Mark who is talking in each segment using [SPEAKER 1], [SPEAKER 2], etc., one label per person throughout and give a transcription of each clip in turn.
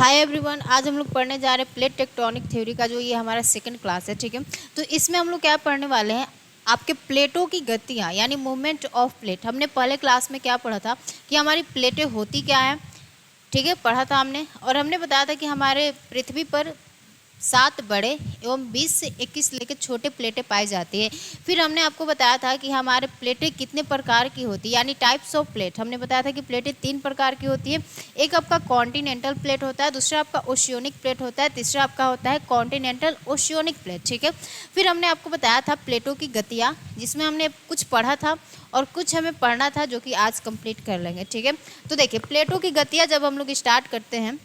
[SPEAKER 1] Hi everyone, आज हम लोग पढ़ने जा रहे हैं प्लेट टेक्टोनिक थ्योरी का जो ये हमारा सेकंड क्लास है। ठीक है, तो इसमें हम लोग क्या पढ़ने वाले हैं, आपके प्लेटों की गतियाँ यानी मूवमेंट ऑफ प्लेट। हमने पहले क्लास में क्या पढ़ा था कि हमारी प्लेटें होती क्या है, ठीक है, पढ़ा था हमने। और हमने बताया था कि हमारे पृथ्वी पर 7 बड़े एवं 20 से 21 लेकर छोटे प्लेटें पाई जाती है। फिर हमने आपको बताया था कि हमारे प्लेटें कितने प्रकार की होती है, यानी टाइप्स ऑफ प्लेट। हमने बताया था कि प्लेटें 3 प्रकार की होती है। एक आपका कॉन्टिनेंटल प्लेट होता है, दूसरा आपका ओशियोनिक प्लेट होता है, तीसरा आपका होता है कॉन्टिनेंटल ओशियोनिक प्लेट। ठीक है, फिर हमने आपको बताया था प्लेटों की गतियाँ, जिसमें हमने कुछ पढ़ा था और कुछ हमें पढ़ना था जो कि आज कंप्लीट कर लेंगे। ठीक है, तो देखिए प्लेटों की गतियाँ जब हम लोग स्टार्ट करते हैं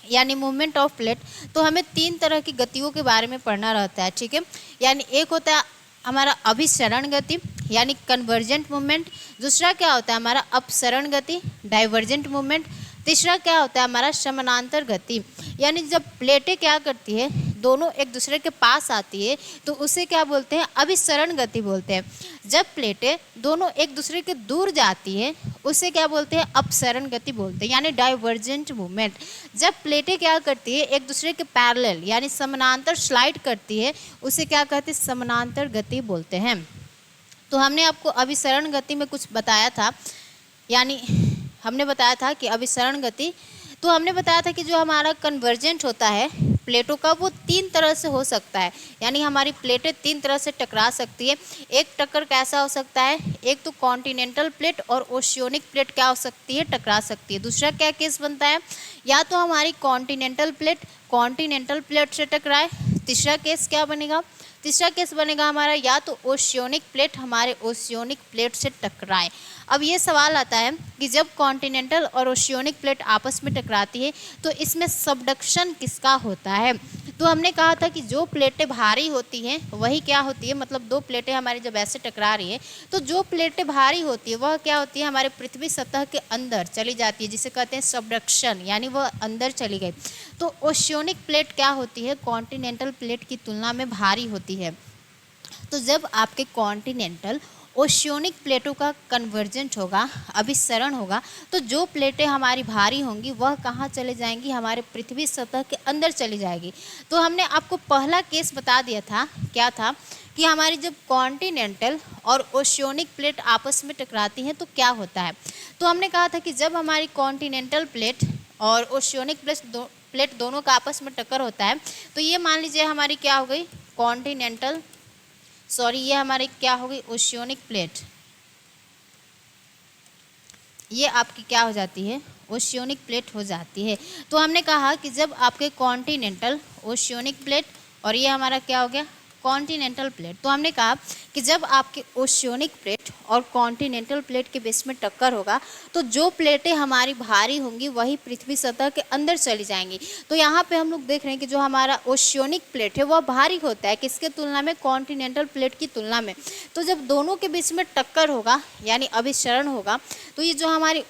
[SPEAKER 1] यानी मूवमेंट ऑफ प्लेट, तो हमें 3 तरह की गतियों के बारे में पढ़ना रहता है। ठीक है, यानी एक होता है हमारा अभिसरण गति यानी कन्वर्जेंट मूवमेंट, दूसरा क्या होता है हमारा अपसरण गति डाइवर्जेंट मूवमेंट, तीसरा क्या होता है हमारा समानांतर गति। यानी जब प्लेटें क्या करती है, दोनों एक दूसरे के पास आती है तो उसे क्या बोलते हैं, अभिसरण गति बोलते हैं। जब प्लेटें दोनों एक दूसरे के दूर जाती है उसे क्या बोलते हैं, अपसरण गति बोलते हैं, यानी डाइवर्जेंट मूवमेंट। जब प्लेटें क्या करती है, एक दूसरे के पैरेलल यानी समानांतर स्लाइड करती है उसे क्या कहते हैं, समानांतर गति बोलते हैं। तो हमने आपको अभिसरण गति में कुछ बताया था, यानी हमने बताया था कि अभिसरण गति, तो हमने बताया था कि जो हमारा कन्वर्जेंट होता है प्लेटों का वो 3 तरह से हो सकता है, यानी हमारी प्लेटें 3 तरह से टकरा सकती है। एक टक्कर कैसा हो सकता है, एक तो कॉन्टिनेंटल प्लेट और ओशियोनिक प्लेट क्या हो सकती है, टकरा सकती है। दूसरा क्या केस बनता है, या तो हमारी कॉन्टिनेंटल प्लेट से टकराए। तीसरा केस क्या बनेगा, तीसरा केस बनेगा हमारा या तो ओशियोनिक प्लेट हमारे ओशियोनिक प्लेट से टकराए। अब ये सवाल आता है कि जब कॉन्टिनेंटल और ओशियोनिक प्लेट आपस में टकराती है तो इसमें सबडक्शन किसका होता है। तो हमने कहा था कि जो प्लेटें भारी होती हैं वही क्या होती है, मतलब 2 प्लेटें हमारी जब ऐसे टकरा रही है तो जो प्लेटें भारी होती है वह क्या होती है, हमारे पृथ्वी सतह के अंदर चली जाती है, जिसे कहते हैं सबडक्शन, यानी वह अंदर चली गई। तो ओशियोनिक प्लेट क्या होती है, कॉन्टिनेंटल प्लेट की तुलना में भारी होती है। तो जब आपके कॉन्टिनेंटल ओशियोनिक प्लेटों का कन्वर्जेंट होगा, अभिसरण होगा, तो जो प्लेटें हमारी भारी होंगी वह कहाँ चले जाएंगी, हमारे पृथ्वी सतह के अंदर चली जाएगी। तो हमने आपको पहला केस बता दिया था, क्या था कि हमारी जब कॉन्टिनेंटल और ओशियोनिक प्लेट आपस में टकराती हैं तो क्या होता है। तो हमने कहा था कि जब हमारी कॉन्टिनेंटल प्लेट और ओशियोनिक प्लेट दोनों का आपस में टक्कर होता है तो ये मान लीजिए हमारी क्या हो गई, ये हमारी क्या हो गई, ओशियोनिक प्लेट, ये आपकी क्या हो जाती है, ओशियोनिक प्लेट हो जाती है। तो हमने कहा कि जब आपके कॉन्टिनेंटल ओशियोनिक प्लेट और ये हमारा क्या हो गया, कॉन्टिनेंटल प्लेट, तो हमने कहा कि जब आपके ओशियोनिक प्लेट और कॉन्टिनेंटल प्लेट के बीच में टक्कर होगा तो जो प्लेटें हमारी भारी होंगी वही पृथ्वी सतह के अंदर चली जाएंगी। तो यहाँ पे हम लोग देख रहे हैं कि जो हमारा ओशियोनिक प्लेट है वह भारी होता है, किसके तुलना में, कॉन्टिनेंटल प्लेट की तुलना में। तो जब दोनों के बीच में टक्कर होगा यानी अभिसरण होगा तो ये जो हमारी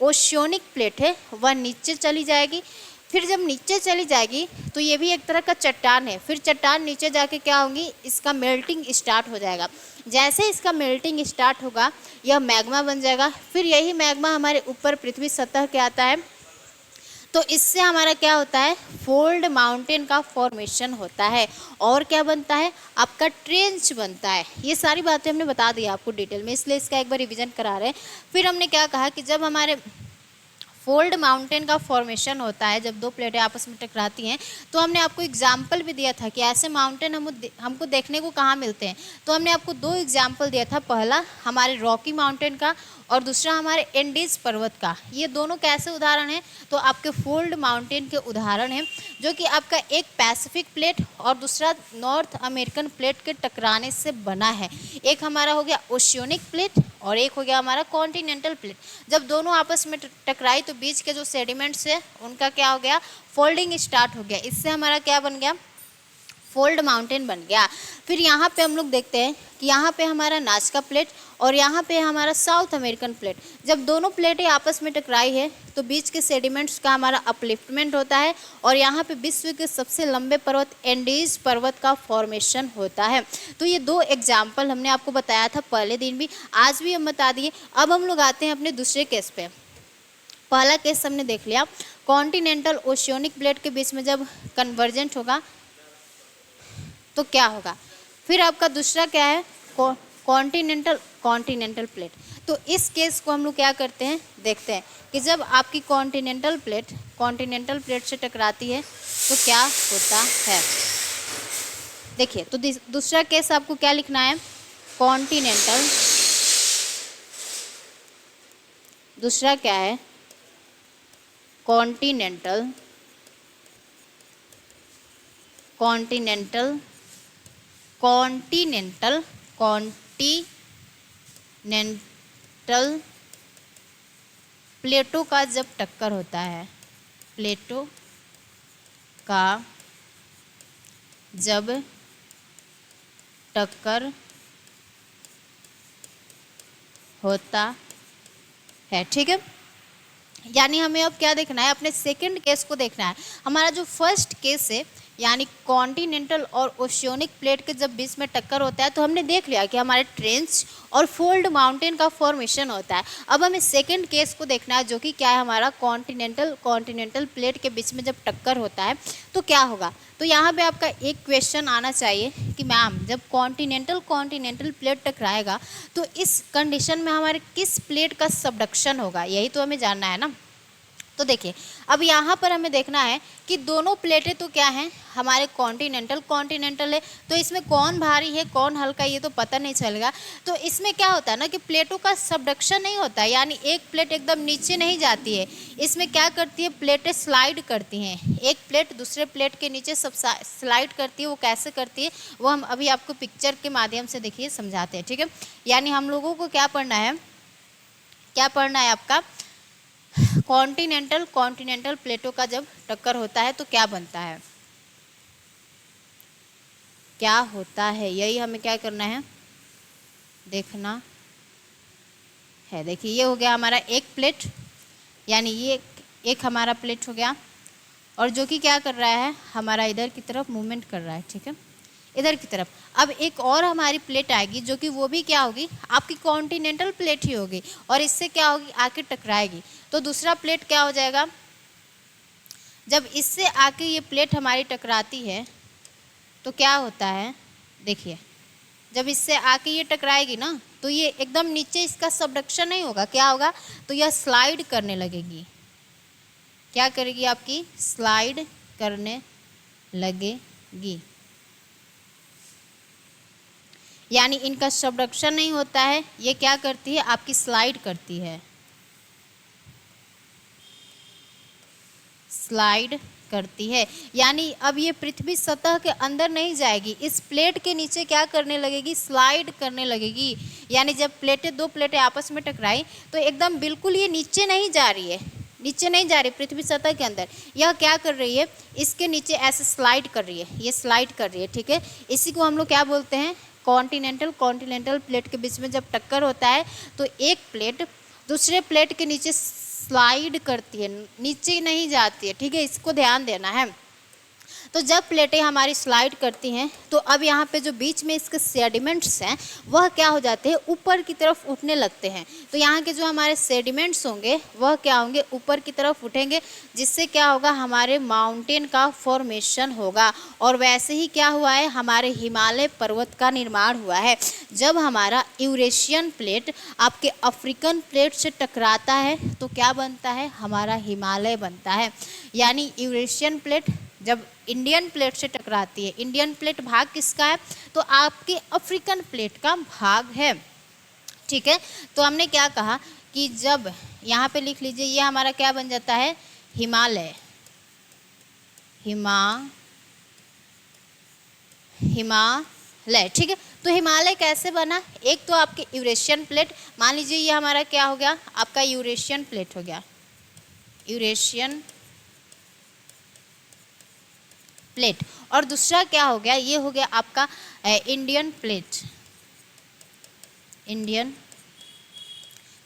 [SPEAKER 1] ओशियोनिक प्लेट है वह नीचे चली जाएगी। फिर जब नीचे चली जाएगी तो ये भी एक तरह का चट्टान है, फिर चट्टान नीचे जाके क्या होगी, इसका मेल्टिंग स्टार्ट हो जाएगा। जैसे इसका मेल्टिंग स्टार्ट होगा यह मैग्मा बन जाएगा, फिर यही मैग्मा हमारे ऊपर पृथ्वी सतह के आता है तो इससे हमारा क्या होता है, फोल्ड माउंटेन का फॉर्मेशन होता है और क्या बनता है, आपका ट्रेंच बनता है। ये सारी बातें हमने बता दी आपको डिटेल में, इसलिए इसका एक बार रिवीजन करा रहे हैं। फिर हमने क्या कहा कि जब हमारे फोल्ड माउंटेन का फॉर्मेशन होता है, जब 2 प्लेटें आपस में टकराती हैं, तो हमने आपको एग्जाम्पल भी दिया था कि ऐसे माउंटेन हमको देखने को कहाँ मिलते हैं। तो हमने आपको 2 एग्जाम्पल दिया था, पहला हमारे रॉकी माउंटेन का और दूसरा हमारे एंडीज पर्वत का। ये दोनों कैसे उदाहरण हैं, तो आपके फोल्ड माउंटेन के उदाहरण हैं, जो कि आपका एक पैसिफिक प्लेट और दूसरा नॉर्थ अमेरिकन प्लेट के टकराने से बना है। एक हमारा हो गया ओशियोनिक प्लेट और एक हो गया हमारा कॉन्टिनेंटल प्लेट। जब दोनों आपस में टकराई तो बीच के जो सेडिमेंट्स है उनका क्या हो गया, फोल्डिंग स्टार्ट हो गया, इससे हमारा क्या बन गया, फोल्ड माउंटेन बन गया। फिर यहाँ पे हम लोग देखते हैं कि यहाँ पे हमारा नाजका प्लेट और यहाँ पे हमारा साउथ अमेरिकन प्लेट। जब दोनों प्लेटें आपस में टकराई है तो बीच के सेडिमेंट्स का हमारा अपलिफ्टमेंट होता है और यहाँ पे विश्व के सबसे लंबे पर्वत एंडीज पर्वत का फॉर्मेशन होता है। तो ये 2 एग्जाम्पल हमने आपको बताया था पहले दिन भी, आज भी हम बता दिए। अब हम लोग आते हैं अपने दूसरे केस पे। पहला केस हमने देख लिया, कॉन्टिनेंटल ओशियोनिक प्लेट के बीच में जब कन्वर्जेंट होगा तो क्या होगा। फिर आपका दूसरा क्या है, कॉन्टिनेंटल प्लेट। तो इस केस को हम लोग क्या करते हैं, देखते हैं कि जब आपकी कॉन्टिनेंटल प्लेट से टकराती है तो क्या होता है। देखिए, तो दूसरा केस आपको क्या लिखना है, कॉन्टिनेंटल, दूसरा क्या है, कॉन्टिनेंटल प्लेटों का जब टक्कर होता है, प्लेटों का जब टक्कर होता है, ठीक है। यानी हमें अब क्या देखना है, अपने सेकंड केस को देखना है। हमारा जो फर्स्ट केस है यानी कॉन्टिनेंटल और ओशियोनिक प्लेट के जब बीच में टक्कर होता है तो हमने देख लिया कि हमारे ट्रेंच और फोल्ड माउंटेन का फॉर्मेशन होता है। अब हमें सेकंड केस को देखना है जो कि क्या है, हमारा कॉन्टिनेंटल प्लेट के बीच में जब टक्कर होता है तो क्या होगा। तो यहाँ पे आपका एक क्वेश्चन आना चाहिए कि मैम जब कॉन्टिनेंटल प्लेट टकराएगा तो इस कंडीशन में हमारे किस प्लेट का सबडक्शन होगा, यही तो हमें जानना है ना। तो देखिए, अब यहाँ पर हमें देखना है कि दोनों प्लेटें तो क्या हैं, हमारे कॉन्टिनेंटल है, तो इसमें कौन भारी है कौन हल्का ये तो पता नहीं चलेगा। तो इसमें क्या होता है ना कि प्लेटों का सबडक्शन नहीं होता है, यानी एक प्लेट एकदम नीचे नहीं जाती है। इसमें क्या करती है, प्लेटें स्लाइड करती हैं, एक प्लेट दूसरे प्लेट के नीचे सब स्लाइड करती है। वो कैसे करती है वो हम अभी आपको पिक्चर के माध्यम से देखिए समझाते हैं, ठीक है। यानी हम लोगों को क्या पढ़ना है आपका, कॉन्टिनेंटल प्लेटों का जब टक्कर होता है तो क्या बनता है, क्या होता है, यही हमें क्या करना है, देखना है। देखिए, ये हो गया हमारा एक प्लेट, यानी ये एक हमारा प्लेट हो गया और जो कि क्या कर रहा है, हमारा इधर की तरफ मूवमेंट कर रहा है, ठीक है, इधर की तरफ। अब एक और हमारी प्लेट आएगी जो कि वो भी क्या होगी, आपकी कॉन्टिनेंटल प्लेट ही होगी और इससे क्या होगी, आके टकराएगी। तो दूसरा प्लेट क्या हो जाएगा, जब इससे आके ये प्लेट हमारी टकराती है तो क्या होता है, देखिए जब इससे आके ये टकराएगी ना तो ये एकदम नीचे, इसका सबडक्शन नहीं होगा, क्या होगा, तो यह स्लाइड करने लगेगी। क्या करेगी, आपकी स्लाइड करने लगेगी, यानी इनका सबडक्शन नहीं होता है, ये क्या करती है, आपकी स्लाइड करती है, स्लाइड करती है। यानी अब ये पृथ्वी सतह के अंदर नहीं जाएगी, इस प्लेट के नीचे क्या करने लगेगी, स्लाइड करने लगेगी। यानी जब दो प्लेटें आपस में टकराई तो एकदम बिल्कुल ये नीचे नहीं जा रही है, नीचे नहीं जा रही पृथ्वी सतह के अंदर, यह क्या कर रही है, इसके नीचे ऐसे स्लाइड कर रही है, ये स्लाइड कर रही है, ठीक है। इसी को हम लोग क्या बोलते हैं, कॉन्टिनेंटल प्लेट के बीच में जब टक्कर होता है तो एक प्लेट दूसरे प्लेट के नीचे स्लाइड करती है, नीचे नहीं जाती है, ठीक है, इसको ध्यान देना है। तो जब प्लेटें हमारी स्लाइड करती हैं तो अब यहाँ पे जो बीच में इसके सेडिमेंट्स हैं वह क्या हो जाते हैं, ऊपर की तरफ उठने लगते हैं। तो यहाँ के जो हमारे सेडिमेंट्स होंगे वह क्या होंगे, ऊपर की तरफ उठेंगे, जिससे क्या होगा, हमारे माउंटेन का फॉर्मेशन होगा। और वैसे ही क्या हुआ है, हमारे हिमालय पर्वत का निर्माण हुआ है। जब हमारा यूरेशियन प्लेट आपके अफ्रीकन प्लेट से टकराता है तो क्या बनता है, हमारा हिमालय बनता है। यानी यूरेशियन प्लेट जब इंडियन प्लेट से टकराती है, इंडियन प्लेट भाग किसका है, तो आपके अफ्रीकन प्लेट का भाग है, ठीक है। तो हमने क्या कहा कि जब यहाँ पे लिख लीजिए, ये हमारा क्या बन जाता है, हिमालय, हिमालय, ठीक है। तो हिमालय कैसे बना, एक तो आपके यूरेशियन प्लेट, मान लीजिए ये हमारा क्या हो गया, आपका यूरेशियन प्लेट हो गया, यूरेशियन प्लेट, और दूसरा क्या हो गया, ये हो गया आपका इंडियन प्लेट, इंडियन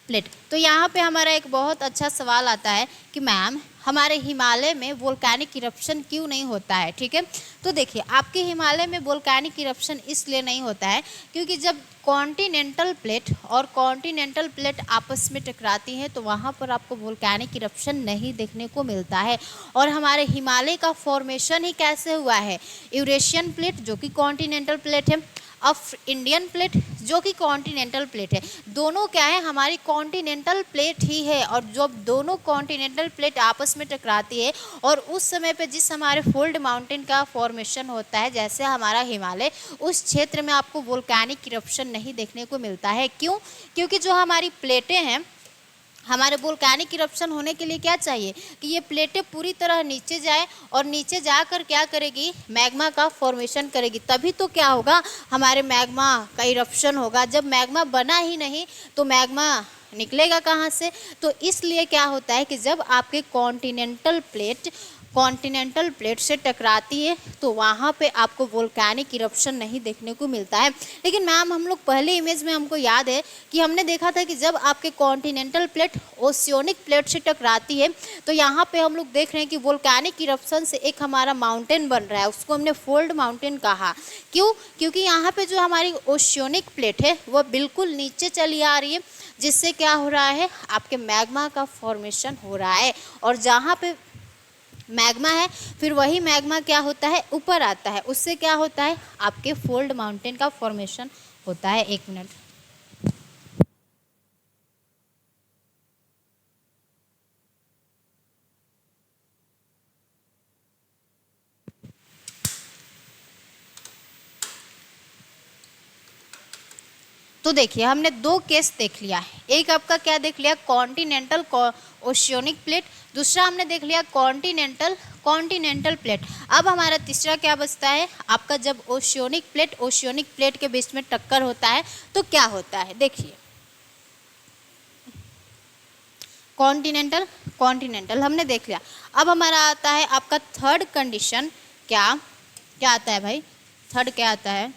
[SPEAKER 1] प्लेट। तो यहाँ पे हमारा एक बहुत अच्छा सवाल आता है कि मैम हमारे हिमालय में वोल्केनिक इरप्शन क्यों नहीं होता है, ठीक है। तो देखिए आपके हिमालय में वोल्केनिक इरप्शन इसलिए नहीं होता है क्योंकि जब कॉन्टिनेंटल प्लेट और कॉन्टिनेंटल प्लेट आपस में टकराती हैं तो वहाँ पर आपको वोल्केनिक इरप्शन नहीं देखने को मिलता है। और हमारे हिमालय का फॉर्मेशन ही कैसे हुआ है, यूरेशियन प्लेट जो कि कॉन्टिनेंटल प्लेट है, अब इंडियन प्लेट जो कि कॉन्टिनेंटल प्लेट है। दोनों क्या है, हमारी कॉन्टिनेंटल प्लेट ही है। और जब दोनों कॉन्टिनेंटल प्लेट आपस में टकराती है और उस समय पे जिस हमारे फोल्ड माउंटेन का फॉर्मेशन होता है जैसे हमारा हिमालय, उस क्षेत्र में आपको वोल्केनिक इरप्शन नहीं देखने को मिलता है। क्यों? क्योंकि जो हमारी प्लेटें हैं, हमारे वोल्केनिक इरप्शन होने के लिए क्या चाहिए कि ये प्लेटें पूरी तरह नीचे जाए और नीचे जाकर क्या करेगी, मैग्मा का फॉर्मेशन करेगी, तभी तो क्या होगा, हमारे मैग्मा का इरप्शन होगा। जब मैग्मा बना ही नहीं तो मैग्मा निकलेगा कहाँ से? तो इसलिए क्या होता है कि जब आपके कॉन्टिनेंटल प्लेट से टकराती है तो वहाँ पे आपको वोल्केनिक इरप्शन नहीं देखने को मिलता है। लेकिन मैम हम लोग पहले इमेज में हमको याद है कि हमने देखा था कि जब आपके कॉन्टिनेंटल प्लेट ओशियोनिक प्लेट से टकराती है तो यहाँ पे हम लोग देख रहे हैं कि वोल्केनिक इरप्शन से एक हमारा माउंटेन बन रहा है, उसको हमने फोल्ड माउंटेन कहा। क्यों? क्योंकि यहाँ पे जो हमारी ओशियोनिक प्लेट है वह बिल्कुल नीचे चली आ रही है, जिससे क्या हो रहा है, आपके मैग्मा का फॉर्मेशन हो रहा है। और जहाँ पे मैग्मा है फिर वही मैग्मा क्या होता है, ऊपर आता है, उससे क्या होता है, आपके फोल्ड माउंटेन का फॉर्मेशन होता है। 1 मिनट। तो देखिए हमने 2 केस देख लिया है, एक आपका क्या देख लिया, कॉन्टिनेंटल ओशियोनिक प्लेट, दूसरा हमने देख लिया कॉन्टिनेंटल प्लेट। अब हमारा तीसरा क्या बचता है, आपका जब ओशियोनिक प्लेट के बीच में टक्कर होता है तो क्या होता है, देखिए कॉन्टिनेंटल हमने देख लिया। अब हमारा आता है आपका थर्ड कंडीशन, क्या क्या आता है भाई, थर्ड क्या आता है,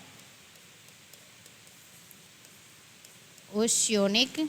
[SPEAKER 1] ओशियोनिक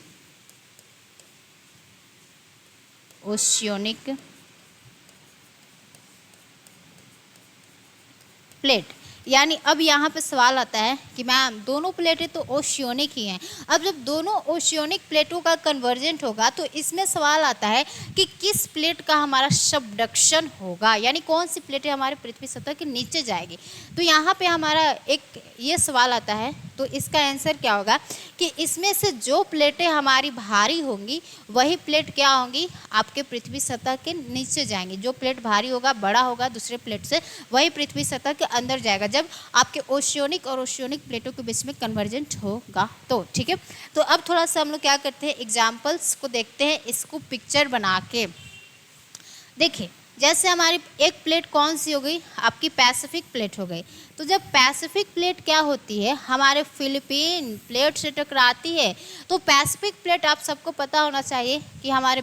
[SPEAKER 1] प्लेट। यानी अब यहाँ पे सवाल आता है कि मैम दोनों प्लेटें तो ओशियोनिक ही हैं, अब जब दोनों ओशियोनिक प्लेटों का कन्वर्जेंट होगा तो इसमें सवाल आता है कि किस प्लेट का हमारा सबडक्शन होगा, यानी कौन सी प्लेटें हमारे पृथ्वी सतह के नीचे जाएगी। तो यहाँ पे हमारा एक ये सवाल आता है, तो इसका आंसर क्या होगा कि इसमें से जो प्लेटें हमारी भारी होंगी वही प्लेट क्या होंगी, आपके पृथ्वी सतह के नीचे जाएंगी। जो प्लेट भारी होगा, बड़ा होगा दूसरे प्लेट से, वही पृथ्वी सतह के अंदर जाएगा जब आपके ओशियोनिक और ओशियोनिक प्लेटों के बीच में कन्वर्जेंट होगा। तो ठीक है, तो अब थोड़ा सा हम लोग क्या करते हैं, एग्जाम्पल्स को देखते हैं, इसको पिक्चर बना के। देखिए जैसे हमारी एक प्लेट कौन सी हो गई, आपकी पैसिफिक प्लेट हो गई। तो जब पैसिफिक प्लेट क्या होती है, हमारे फिलीपीन प्लेट से टकराती है, तो पैसिफिक प्लेट आप सबको पता होना चाहिए कि हमारे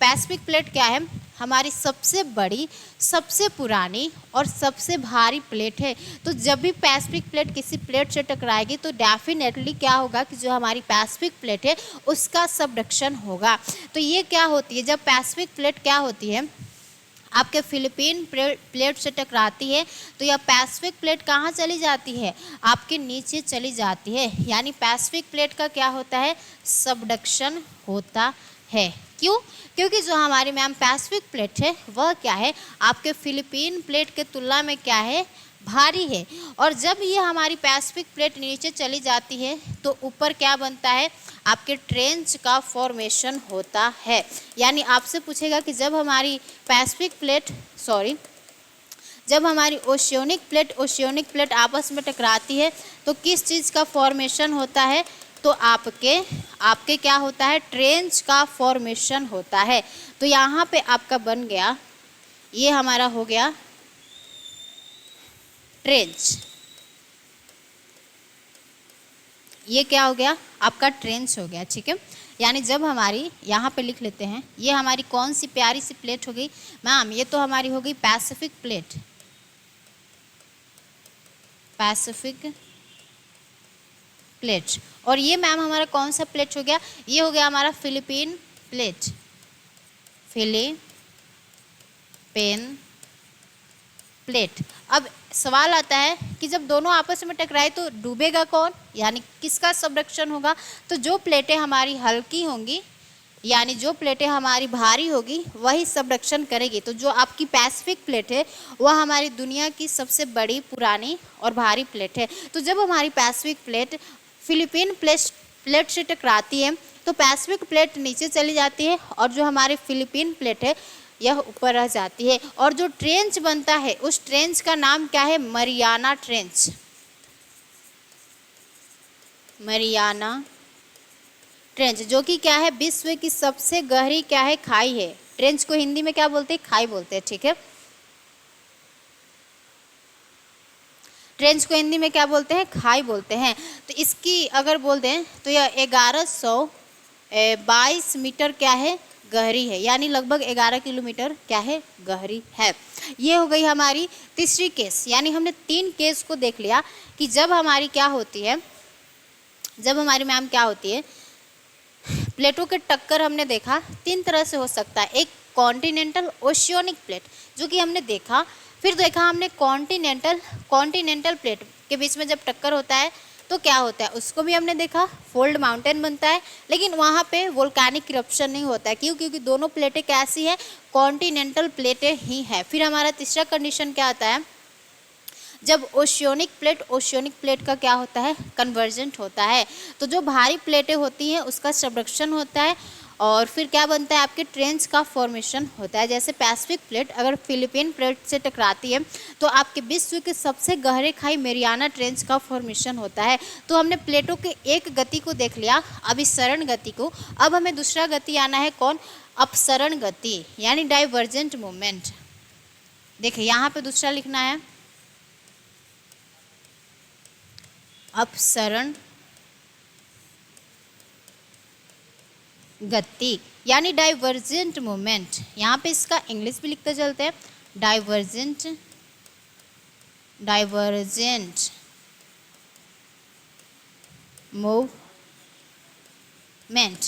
[SPEAKER 1] पैसिफिक प्लेट क्या है, हमारी सबसे बड़ी, सबसे पुरानी और सबसे भारी प्लेट है। तो जब भी पैसिफिक प्लेट किसी प्लेट से टकराएगी तो डेफिनेटली क्या होगा कि जो हमारी पैसिफिक प्लेट है उसका सबडक्शन होगा। तो ये क्या होती है, जब पैसिफिक प्लेट क्या होती है, आपके फिलीपीन प्लेट से टकराती है तो यह पैसिफिक प्लेट कहाँ चली जाती है, आपके नीचे चली जाती है। यानी पैसिफिक प्लेट का क्या होता है, सबडक्शन होता है। क्यों? क्योंकि जो हमारी मैम पैसिफिक प्लेट है वह क्या है, आपके फिलीपीन प्लेट के तुलना में क्या है, भारी है। और जब ये हमारी पैसिफिक प्लेट नीचे चली जाती है तो ऊपर क्या बनता है, आपके ट्रेंच का फॉर्मेशन होता है। यानी आपसे पूछेगा कि जब हमारी जब हमारी ओशियोनिक प्लेट आपस में टकराती है तो किस चीज़ का फॉर्मेशन होता है, तो आपके क्या होता है, ट्रेंच का फॉर्मेशन होता है। तो यहाँ पे आपका बन गया, ये हमारा हो गया ट्रेंच, ये क्या हो गया, आपका ट्रेंच हो गया। ठीक है, यानी जब हमारी यहाँ पे लिख लेते हैं, ये हमारी कौन सी प्यारी सी प्लेट हो गई मैम, ये तो हमारी हो गई पैसिफिक प्लेट। और ये मैम हमारा कौन सा प्लेट हो गया, ये हो गया हमारा फिलीपीन फिलिपीन प्लेट। अब सवाल आता है कि जब दोनों आपस में टकराए तो डूबेगा कौन, यानी किसका सबडक्शन होगा। तो जो प्लेटें हमारी हल्की होंगी, यानी जो प्लेटें हमारी भारी होगी, वही सबडक्शन करेगी। तो जो आपकी पैसिफिक प्लेट है वह हमारी दुनिया की सबसे बड़ी, पुरानी और भारी प्लेट है। तो जब हमारी पैसिफिक प्लेट फिलिपीन प्लेट से टकराती है तो पैसिफिक प्लेट नीचे चली जाती है और जो हमारी फिलिपीन प्लेट है यह ऊपर रह जाती है। और जो ट्रेंच बनता है उस ट्रेंच का नाम क्या है, मरियाना ट्रेंच। मरियाना ट्रेंच, जो कि क्या है, विश्व की सबसे गहरी क्या है, खाई है। ट्रेंच को हिंदी में क्या बोलते हैं, खाई बोलते हैं, ठीक है। ट्रेंच को हिंदी में क्या बोलते हैं, खाई बोलते हैं। तो इसकी अगर बोल दें तो यह 1122 मीटर क्या है, गहरी है, यानी लगभग 11 किलोमीटर क्या है, गहरी है। ये हो गई हमारी तीसरी केस, यानी हमने 3 केस को देख लिया कि जब हमारी क्या होती है, जब हमारी मैम क्या होती है, प्लेटों के टक्कर हमने देखा 3 तरह से हो सकता है। एक कॉन्टिनेंटल ओशियोनिक प्लेट जो कि हमने देखा, फिर देखा हमने कॉन्टिनेंटल प्लेट के बीच में जब टक्कर होता है तो क्या होता है, उसको भी हमने देखा, फोल्ड माउंटेन बनता है, लेकिन वहाँ पे वोल्केनिक इरप्शन नहीं होता है। क्यों, क्योंकि दोनों प्लेटें कैसी है, कॉन्टिनेंटल प्लेटें ही है। फिर हमारा तीसरा कंडीशन क्या आता है, जब ओशियोनिक प्लेट का क्या होता है, कन्वर्जेंट होता है। तो जो भारी प्लेटें होती हैं उसका सबडक्शन होता है और फिर क्या बनता है, आपके ट्रेंच का फॉर्मेशन होता है। जैसे पैसिफिक प्लेट अगर फिलिपीन प्लेट से टकराती है तो आपके विश्व के सबसे गहरे खाई मेरियाना ट्रेंच का फॉर्मेशन होता है। तो हमने प्लेटों के एक गति को देख लिया, अभिसरण गति को। अब हमें दूसरा गति आना है, कौन, अपसरण गति, यानी डाइवर्जेंट मूवमेंट। देखिए यहाँ पे दूसरा लिखना है, अपसरण गति यानी डाइवर्जेंट मूवमेंट। यहाँ पे इसका इंग्लिश भी लिखते चलते हैं, डाइवर्जेंट मूवमेंट।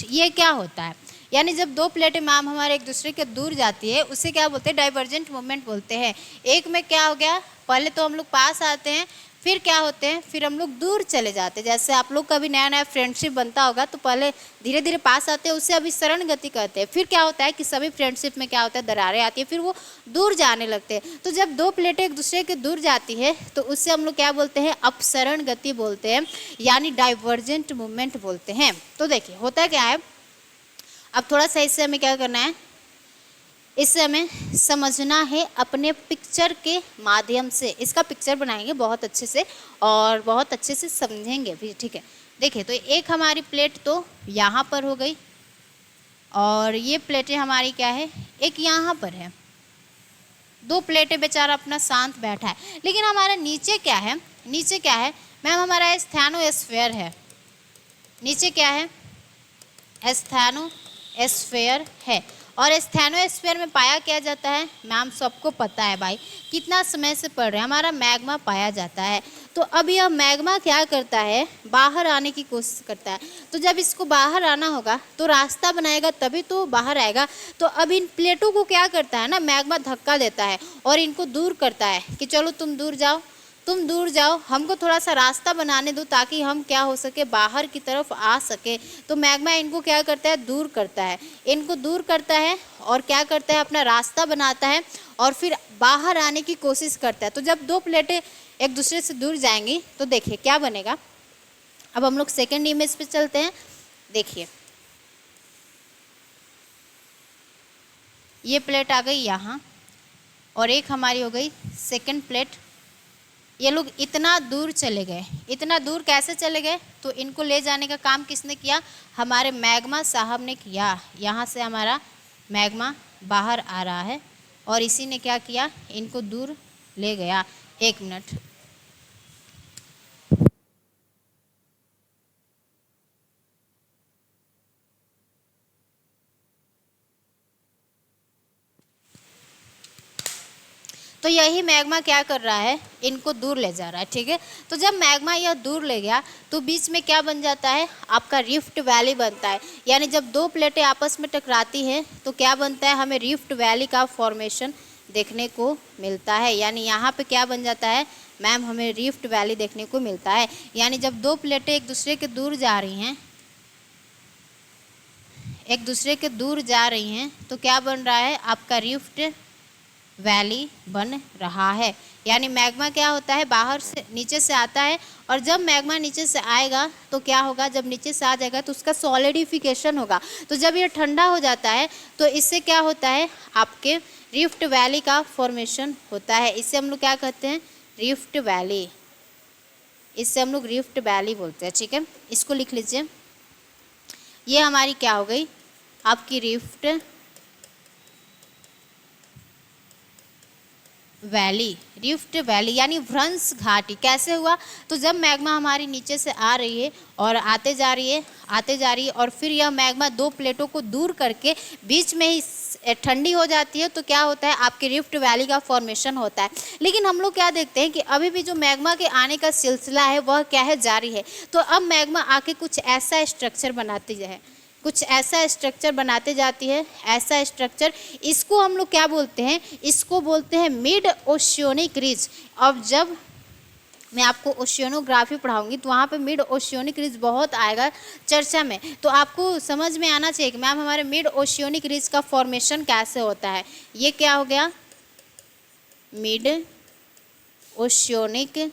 [SPEAKER 1] ये क्या होता है, यानी जब दो प्लेटें मैम हमारे एक दूसरे के दूर जाती है उसे क्या बोलते हैं, डाइवर्जेंट मूवमेंट बोलते हैं। एक में क्या हो गया, पहले तो हम लोग पास आते हैं, फिर क्या होते हैं, फिर हम लोग दूर चले जाते हैं। जैसे आप लोग का भी नया नया फ्रेंडशिप बनता होगा तो पहले धीरे धीरे पास आते हैं, उसे अभिसरण गति कहते हैं। फिर क्या होता है कि सभी फ्रेंडशिप में क्या होता है, दरारें आती है, फिर वो दूर जाने लगते हैं। तो जब दो प्लेटें एक दूसरे के दूर जाती है तो उससे हम लोग क्या बोलते हैं, अपसरण गति बोलते हैं, यानी डाइवर्जेंट मूवमेंट बोलते हैं। तो देखिए होता क्या है, अब थोड़ा सा इससे हमें क्या करना है, इससे हमें समझना है अपने पिक्चर के माध्यम से। इसका पिक्चर बनाएंगे बहुत अच्छे से और बहुत अच्छे से समझेंगे भी, ठीक है। देखिए तो एक हमारी प्लेट तो यहाँ पर हो गई और ये प्लेटें हमारी क्या है, एक यहाँ पर है। दो प्लेटें बेचारा अपना शांत बैठा है, लेकिन हमारा नीचे क्या है, नीचे क्या है मैम, हमारा स्थैनोस्फीयर है। नीचे क्या है, स्थैनोस्फीयर है। और स्थैनोस्फीयर में पाया क्या जाता है, मैम सबको पता है भाई, कितना समय से पढ़ रहे हैं, हमारा मैग्मा पाया जाता है। तो अब यह मैग्मा क्या करता है, बाहर आने की कोशिश करता है। तो जब इसको बाहर आना होगा तो रास्ता बनाएगा तभी तो बाहर आएगा। तो अब इन प्लेटों को क्या करता है ना, मैग्मा धक्का देता है और इनको दूर करता है कि चलो तुम दूर जाओ, तुम दूर जाओ, हमको थोड़ा सा रास्ता बनाने दो ताकि हम क्या हो सके, बाहर की तरफ आ सके। तो मैग्मा इनको क्या करता है, दूर करता है, इनको दूर करता है और क्या करता है, अपना रास्ता बनाता है और फिर बाहर आने की कोशिश करता है। तो जब दो प्लेटें एक दूसरे से दूर जाएंगी तो देखिए क्या बनेगा। अब हम लोग सेकेंड इमेज पे चलते हैं। देखिए ये प्लेट आ गई यहाँ और एक हमारी हो गई सेकेंड प्लेट। ये लोग इतना दूर चले गए, इतना दूर कैसे चले गए, तो इनको ले जाने का काम किसने किया, हमारे मैग्मा साहब ने किया। यहाँ से हमारा मैग्मा बाहर आ रहा है और इसी ने क्या किया, इनको दूर ले गया। एक मिनट, तो यही मैग्मा क्या कर रहा है, इनको दूर ले जा रहा है, ठीक है। तो जब मैग्मा यह दूर ले गया तो बीच में क्या बन जाता है, आपका रिफ्ट वैली बनता है। यानी जब दो प्लेटें आपस में टकराती हैं तो क्या बनता है, हमें रिफ्ट वैली का फॉर्मेशन देखने को मिलता है। यानी यहाँ पे क्या बन जाता है मैम, हमें रिफ्ट वैली देखने को मिलता है। यानी जब दो प्लेटें एक दूसरे के दूर जा रही हैं, एक दूसरे के दूर जा रही हैं, तो क्या बन रहा है, आपका रिफ्ट वैली बन रहा है। यानी मैग्मा क्या होता है, बाहर से नीचे से आता है, और जब मैग्मा नीचे से आएगा तो क्या होगा, जब नीचे से आ जाएगा तो उसका सॉलिडिफिकेशन होगा। तो जब ये ठंडा हो जाता है तो इससे क्या होता है, आपके रिफ्ट वैली का फॉर्मेशन होता है। इससे हम लोग क्या कहते हैं, रिफ्ट वैली। इससे हम लोग रिफ्ट वैली बोलते हैं। ठीक है, इसको लिख लीजिए। ये हमारी क्या हो गई, आपकी रिफ्ट वैली। रिफ्ट वैली यानी भ्रंश घाटी कैसे हुआ, तो जब मैग्मा हमारी नीचे से आ रही है और आते जा रही है और फिर यह मैग्मा दो प्लेटों को दूर करके बीच में ही ठंडी हो जाती है, तो क्या होता है, आपके रिफ्ट वैली का फॉर्मेशन होता है। लेकिन हम लोग क्या देखते हैं कि अभी भी जो मैग्मा के आने का सिलसिला है वह क्या है, जारी है। तो अब मैग्मा आके कुछ ऐसा स्ट्रक्चर बनाते जाती है, ऐसा स्ट्रक्चर, इसको हम लोग क्या बोलते हैं, इसको बोलते हैं मिड ओशियनिक रिज। अब जब मैं आपको ओशियनोग्राफी पढ़ाऊंगी तो वहाँ पे मिड ओशियनिक रिज बहुत आएगा चर्चा में, तो आपको समझ में आना चाहिए कि मैम हमारे मिड ओशियनिक रिज का फॉर्मेशन कैसे होता है। ये क्या हो गया, मिड ओशियनिक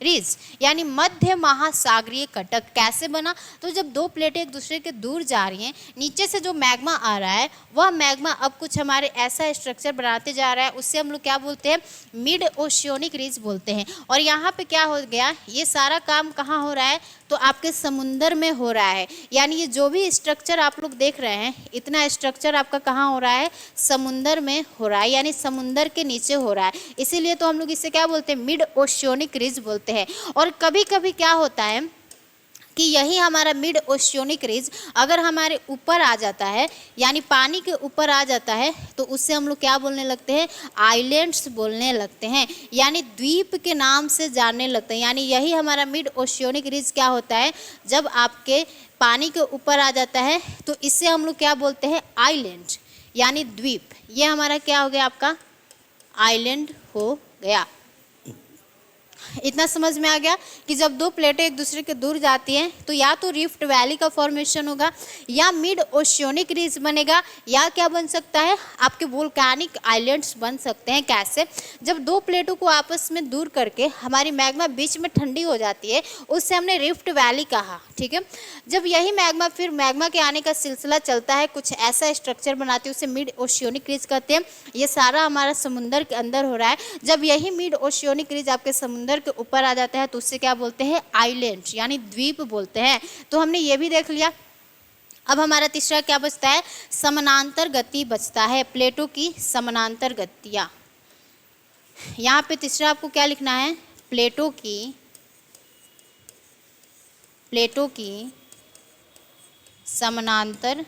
[SPEAKER 1] रिज यानी मध्य महासागरीय कटक कैसे बना, तो जब दो प्लेटें एक दूसरे के दूर जा रही हैं, नीचे से जो मैग्मा आ रहा है वह मैग्मा अब कुछ हमारे ऐसा स्ट्रक्चर बनाते जा रहा है, उससे हम लोग क्या बोलते हैं, मिड ओशियनिक रिज बोलते हैं। और यहाँ पे क्या हो गया, ये सारा काम कहाँ हो रहा है, तो आपके समुंदर में हो रहा है। यानी ये जो भी स्ट्रक्चर आप लोग देख रहे हैं, इतना स्ट्रक्चर आपका कहाँ हो रहा है, समुंदर में हो रहा है, यानी समुंदर के नीचे हो रहा है। इसीलिए तो हम लोग इसे क्या बोलते हैं, मिड ओशियनिक रिज बोलते हैं। और कभी कभी क्या होता है कि यही हमारा मिड ओशियनिक रिज अगर हमारे ऊपर आ जाता है, यानी पानी के ऊपर आ जाता है, तो उससे हम लोग क्या बोलने लगते हैं, आइलैंड्स बोलने लगते हैं, यानी द्वीप के नाम से जानने लगते हैं। यानी यही हमारा मिड ओशियनिक रिज क्या होता है, जब आपके पानी के ऊपर आ जाता है तो इससे हम लोग क्या बोलते हैं, आइलैंड यानी द्वीप। ये हमारा क्या हो गया, आपका आइलैंड हो गया। इतना समझ में आ गया कि जब दो प्लेटें एक दूसरे के दूर जाती हैं तो या तो रिफ्ट वैली का फॉर्मेशन होगा, या मिड ओशियनिक रिज बनेगा, या क्या बन सकता है, आपके वोल्केनिक आइलैंड्स बन सकते हैं। कैसे, जब दो प्लेटों को आपस में दूर करके हमारी मैग्मा बीच में ठंडी हो जाती है, उससे हमने रिफ्ट वैली कहा। ठीक है, जब यही मैग्मा फिर मैग्मा के आने का सिलसिला चलता है, कुछ ऐसा स्ट्रक्चर बनाती है, उसे मिड ओशियनिक रिज कहते हैं। ये सारा हमारा समुंदर के अंदर हो रहा है। जब यही मिड ओशियनिक रिज आपके समुंदर के ऊपर आ जाता है तो उससे क्या बोलते हैं, आइलैंड यानी द्वीप बोलते हैं। तो हमने ये भी देख लिया। अब हमारा तीसरा क्या बचता है, समानांतर गति बचता है, प्लेटों की समानांतर गतियाँ। यहाँ पे तीसरा आपको क्या लिखना है, प्लेटों की समानांतर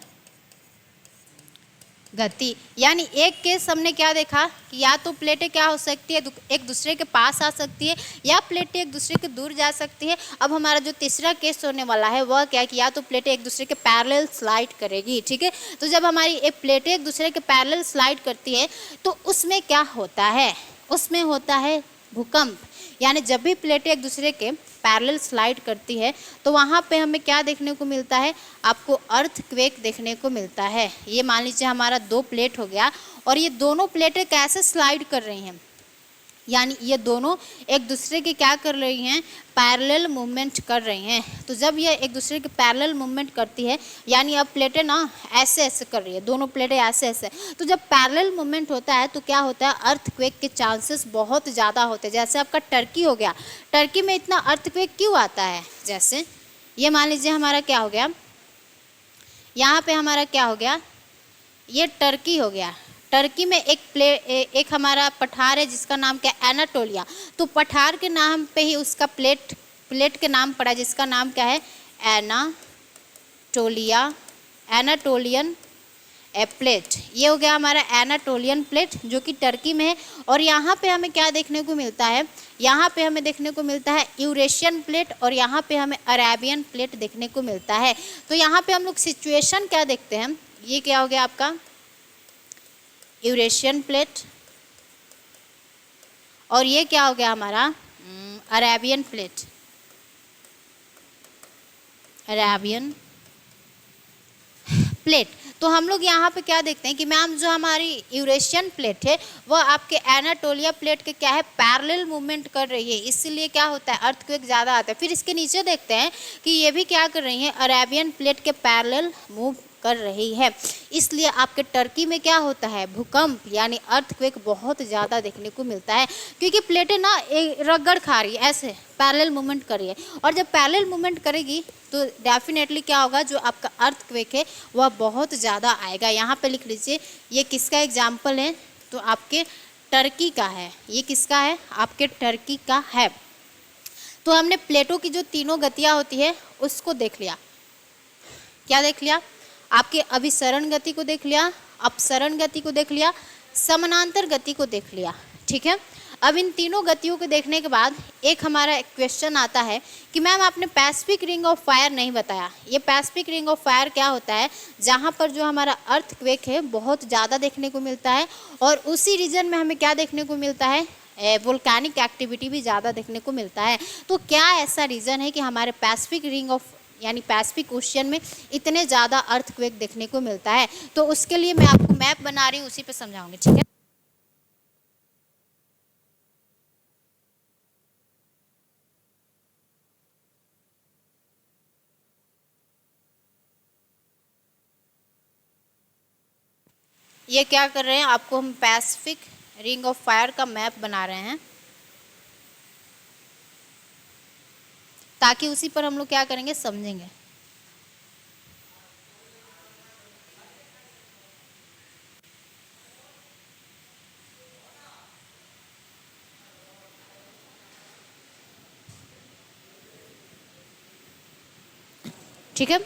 [SPEAKER 1] गति। यानी एक केस हमने क्या देखा कि या तो प्लेटें क्या हो सकती है, एक दूसरे के पास आ सकती है, या प्लेटें एक दूसरे के दूर जा सकती है। अब हमारा जो तीसरा केस होने वाला है वह क्या है कि या तो प्लेटें एक दूसरे के पैरेलल स्लाइड करेगी। ठीक है, तो जब हमारी एक प्लेटें एक दूसरे के पैरेलल स्लाइड करती है तो उसमें क्या होता है, उसमें होता है भूकंप। यानी जब भी प्लेटें एक दूसरे के पैरेलल स्लाइड करती है तो वहाँ पे हमें क्या देखने को मिलता है, आपको अर्थक्वेक देखने को मिलता है। ये मान लीजिए हमारा दो प्लेट हो गया और ये दोनों प्लेटें कैसे स्लाइड कर रही हैं, यानी ये दोनों एक दूसरे के क्या कर रही हैं, पैरेलल मूवमेंट कर रही हैं। तो जब ये एक दूसरे के पैरेलल मूवमेंट करती है, यानी अब प्लेटें ना ऐसे ऐसे कर रही है, दोनों प्लेटें ऐसे ऐसे, तो जब पैरेलल मूवमेंट होता है तो क्या होता है, अर्थक्वेक के चांसेस बहुत ज़्यादा होते हैं। जैसे आपका टर्की हो गया, टर्की में इतना अर्थक्वेक क्यों आता है, जैसे ये मान लीजिए हमारा क्या हो गया, यहाँ पे हमारा क्या हो गया, ये टर्की हो गया। टर्की में एक हमारा पठार है जिसका नाम क्या है, एनाटोलिया। तो पठार के नाम पे ही उसका प्लेट के नाम पड़ा, जिसका नाम क्या है, एनाटोलियन प्लेट। ये हो गया हमारा एनाटोलियन प्लेट जो कि टर्की में है। और यहाँ पे हमें क्या देखने को मिलता है, यहाँ पे हमें देखने को मिलता है यूरेशियन प्लेट, और यहाँ पे हमें अरेबियन प्लेट देखने को मिलता है। तो यहाँ पे हम लोग सिचुएशन क्या देखते हैं, ये क्या हो गया आपका यूरेशियन प्लेट, और ये क्या हो गया हमारा अरेबियन प्लेट, अरेबियन प्लेट। तो हम लोग यहाँ पे क्या देखते हैं कि मैम जो हमारी यूरेशियन प्लेट है वह आपके एनाटोलिया प्लेट के क्या है पैरेलल मूवमेंट कर रही है, इसीलिए क्या होता है अर्थक्वेक ज़्यादा आता है। फिर इसके नीचे देखते हैं कि ये भी क्या कर रही है अरेबियन प्लेट के पैरेलल मूव कर रही है, इसलिए आपके टर्की में क्या होता है भूकंप यानी अर्थक्वेक बहुत ज़्यादा देखने को मिलता है, क्योंकि प्लेटें ना रगड़ खा रही है, ऐसे पैरेलल मूवमेंट कर रही है। और जब पैरेलल मूवमेंट करेगी तो डेफिनेटली क्या होगा जो आपका अर्थक्वेक है वह बहुत ज़्यादा आएगा। यहाँ पे लिख लीजिए ये किसका एग्जाम्पल है, तो आपके टर्की का है। ये किसका है आपके टर्की का है। तो हमने प्लेटों की जो तीनों गतियाँ होती है उसको देख लिया, क्या देख लिया आपके अभिसरण गति को देख लिया, अपसरण गति को देख लिया, समानांतर गति को देख लिया, ठीक है। अब इन तीनों गतियों को देखने के बाद एक हमारा क्वेश्चन आता है कि मैम आपने पैसिफिक रिंग ऑफ फायर नहीं बताया। ये पैसिफिक रिंग ऑफ फायर क्या होता है, जहाँ पर जो हमारा अर्थक्वेक है बहुत ज़्यादा देखने को मिलता है, और उसी रीजन में हमें क्या देखने को मिलता है वोल्केनिक एक्टिविटी भी ज़्यादा देखने को मिलता है। तो क्या ऐसा रीज़न है कि हमारे पैसिफिक रिंग ऑफ यानी पैसिफिक ओशियन में इतने ज़्यादा अर्थक्वेक देखने को मिलता है, तो उसके लिए मैं आपको मैप बना रही हूँ, उसी पे समझाऊंगी, ठीक है। ये क्या कर रहे हैं आपको हम पैसिफिक रिंग ऑफ फायर का मैप बना रहे हैं, ताकि उसी पर हम लोग क्या करेंगे समझेंगे। ठीक है,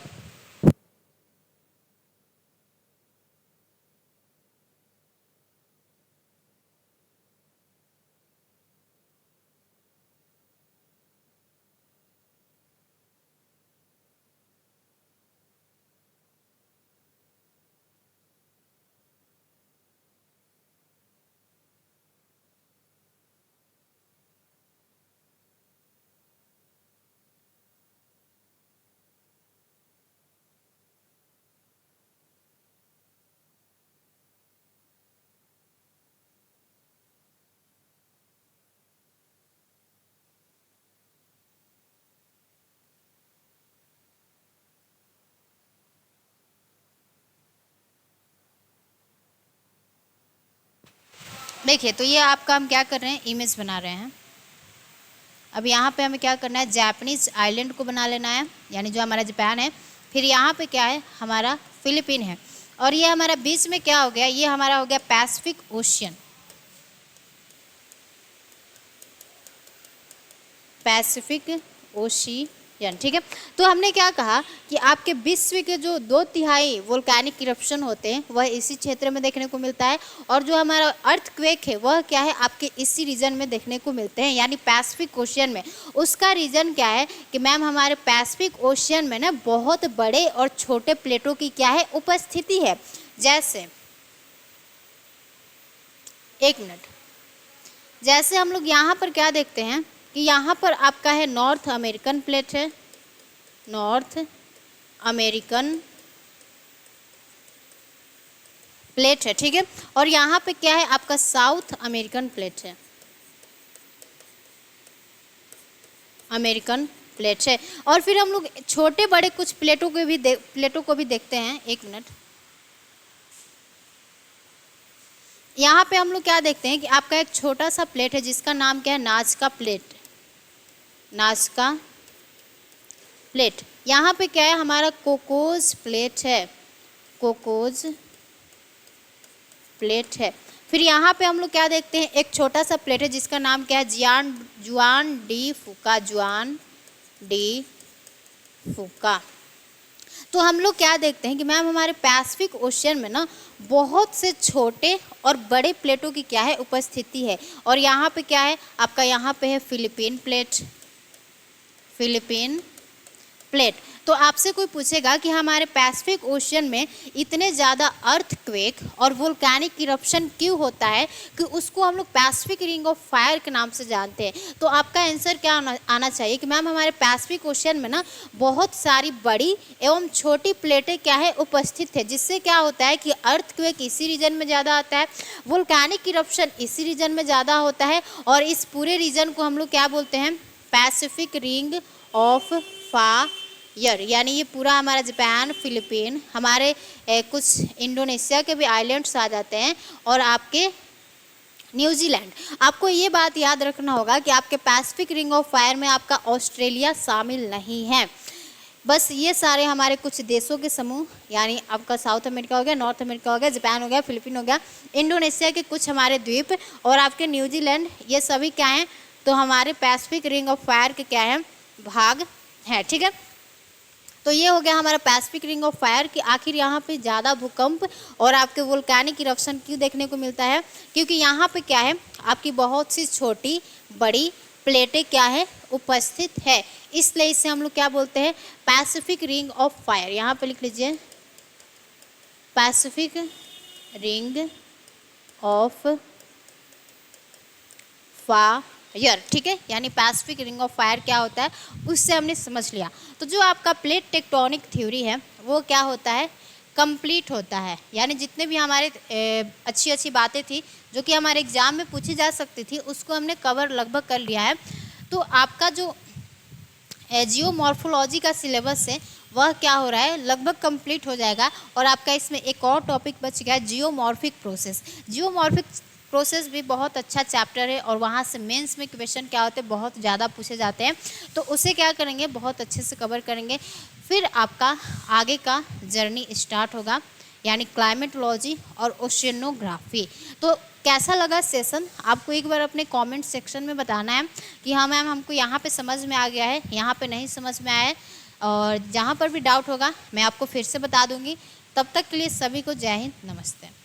[SPEAKER 1] देखिए तो ये आपका हम क्या कर रहे हैं इमेज बना रहे हैं। अब यहाँ पे हमें क्या करना है जापानीज आइलैंड को बना लेना है, यानी जो हमारा जापान है। फिर यहाँ पे क्या है हमारा फिलीपीन है, और ये हमारा बीच में क्या हो गया, ये हमारा हो गया पैसिफिक ओशियन, पैसिफिक ओशियन, ठीक है। तो हमने क्या कहा कि आपके विश्व के जो 2/3 वोल्केनिक इरप्शन होते हैं वह इसी क्षेत्र में देखने को मिलता है, और जो हमारा अर्थक्वेक है वह क्या है आपके इसी रीजन में देखने को मिलते हैं, यानी पैसिफिक ओशियन में। उसका रीजन क्या है कि मैम हमारे पैसिफिक ओशियन में ना बहुत बड़े और छोटे प्लेटों की क्या है उपस्थिति है। जैसे एक मिनट, जैसे हम लोग यहाँ पर क्या देखते हैं कि यहाँ पर आपका है नॉर्थ अमेरिकन प्लेट है, नॉर्थ अमेरिकन प्लेट है, ठीक है। और यहाँ पे क्या है आपका साउथ अमेरिकन प्लेट है, अमेरिकन प्लेट है। और फिर हम लोग छोटे बड़े कुछ प्लेटों को भी देखते हैं। एक मिनट, यहाँ पे हम लोग क्या देखते हैं कि आपका एक छोटा सा प्लेट है जिसका नाम क्या है नाज़का प्लेट, नाज़का प्लेट। यहाँ पे क्या है हमारा कोकोज प्लेट है, कोकोज प्लेट है। फिर यहाँ पे हम लोग क्या देखते हैं एक छोटा सा प्लेट है जिसका नाम क्या है जुआन डी फूका, जुआन डी फूका। तो हम लोग क्या देखते हैं कि मैम हमारे पैसिफिक ओशियन में ना बहुत से छोटे और बड़े प्लेटों की क्या है उपस्थिति है। और यहाँ पे क्या है आपका, यहाँ पे है फिलीपीन प्लेट, फिलीपीन प्लेट। तो आपसे कोई पूछेगा कि हमारे पैसिफिक ओशन में इतने ज़्यादा अर्थक्वेक और वोल्केनिक इरप्शन क्यों होता है कि उसको हम लोग पैसिफिक रिंग ऑफ फायर के नाम से जानते हैं, तो आपका आंसर क्या आना चाहिए कि मैम हमारे पैसिफिक ओशन में ना बहुत सारी बड़ी एवं छोटी प्लेटें क्या है उपस्थित है, जिससे क्या होता है कि अर्थक्वेक इसी रीजन में ज़्यादा आता है, वोल्केनिक इरप्शन इसी रीजन में ज़्यादा होता है, और इस पूरे रीजन को हम लोग क्या बोलते हैं, पैसिफिक रिंग ऑफ फायर। यानी ये पूरा हमारा जापान, फिलीपीन, हमारे कुछ इंडोनेशिया के भी आइलैंड्स आ जाते हैं, और आपके न्यूजीलैंड। आपको ये बात याद रखना होगा कि आपके पैसिफिक रिंग ऑफ फायर में आपका ऑस्ट्रेलिया शामिल नहीं है। बस ये सारे हमारे कुछ देशों के समूह, यानी आपका साउथ अमेरिका हो गया, नॉर्थ अमेरिका हो गया, जापान हो गया, फिलीपीन हो गया, इंडोनेशिया के कुछ हमारे द्वीप और आपके न्यूजीलैंड, ये सभी क्या हैं, तो हमारे पैसिफिक रिंग ऑफ फायर के क्या है, भाग है। ठीक है, तो ये हो गया हमारा पैसिफिक रिंग ऑफ फायर कि आखिर यहाँ पे ज़्यादा भूकंप और आपके वोल्केनिक इरप्शन क्यों देखने को मिलता है, क्योंकि यहाँ पे क्या है, आपकी बहुत सी छोटी बड़ी प्लेटें क्या है उपस्थित है, इसलिए इसे हम लोग क्या बोलते हैं, पैसिफिक रिंग ऑफ फायर। यहाँ पे लिख लीजिए पैसिफिक रिंग ऑफ फायर। ठीक है, यानी पैसिफिक रिंग ऑफ फायर क्या होता है उससे हमने समझ लिया। तो जो आपका प्लेट टेक्टोनिक थ्योरी है वो क्या होता है, कंप्लीट होता है। यानी जितने भी हमारे अच्छी अच्छी बातें थी जो कि हमारे एग्जाम में पूछी जा सकती थी उसको हमने कवर लगभग कर लिया है। तो आपका जो जियोमॉर्फोलॉजी का सिलेबस है वह क्या हो रहा है, लगभग कंप्लीट हो जाएगा, और आपका इसमें एक और टॉपिक बच गया, जियोमॉर्फिक प्रोसेस। जियोमॉर्फिक प्रोसेस भी बहुत अच्छा चैप्टर है, और वहाँ से मेंस में क्वेश्चन क्या होते हैं, बहुत ज़्यादा पूछे जाते हैं, तो उसे क्या करेंगे, बहुत अच्छे से कवर करेंगे। फिर आपका आगे का जर्नी स्टार्ट होगा, यानी क्लाइमेटोलॉजी और ओशियनोग्राफी। तो कैसा लगा सेशन, आपको एक बार अपने कमेंट सेक्शन में बताना है कि हाँ मैम हमको यहाँ पे समझ में आ गया है, यहाँ पे नहीं समझ में आया है, और जहाँ पर भी डाउट होगा मैं आपको फिर से बता दूँगी। तब तक के लिए सभी को जय हिंद, नमस्ते।